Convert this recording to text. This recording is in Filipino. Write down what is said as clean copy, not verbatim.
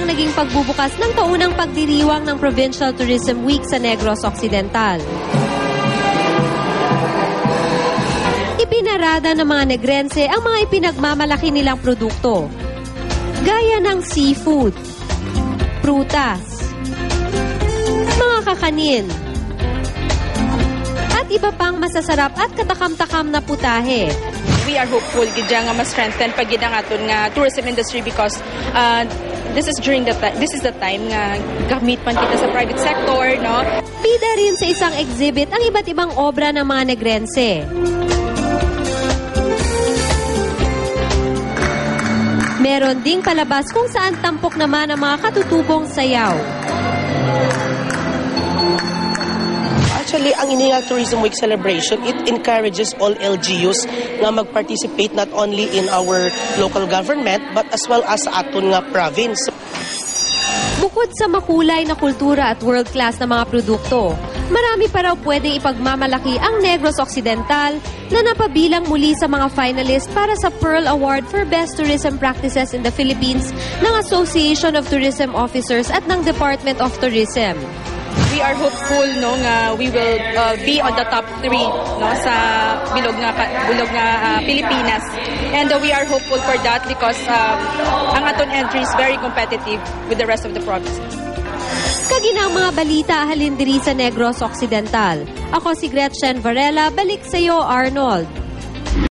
ang naging pagbubukas ng taunang pagdiriwang ng Provincial Tourism Week sa Negros Occidental. Ipinarada ng mga Negrense ang mga ipinagmamalaki nilang produkto, gaya ng seafood, prutas, mga kakanin, at iba pang masasarap at katakam-takam na putahe. We are hopeful gid nga ma-strengthen pag gid ang aton nga tourism industry because this is the time nga gamit man kita sa private sector, no? Bida rin sa isang exhibit ang iba't ibang obra ng mga Negrense. Meron ding palabas kung saan tampok naman ang mga katutubong sayaw. Actually, ang Inigal Tourism Week celebration, it encourages all LGUs nga mag-participate not only in our local government but as well as sa aton nga province. Bukod sa makulay na kultura at world-class na mga produkto, marami pa raw pwedeng ipagmamalaki ang Negros Occidental na napabilang muli sa mga finalist para sa Pearl Award for Best Tourism Practices in the Philippines ng Association of Tourism Officers at ng Department of Tourism. We are hopeful no nga we will be on the top 3 no sa bilog nga Pilipinas, and we are hopeful for that because ang aton entry is very competitive with the rest of the provinces. Kaginang mga balita halin diri sa Negros Occidental. Ako si Gretchen Varela, balik sa iyo Arnold.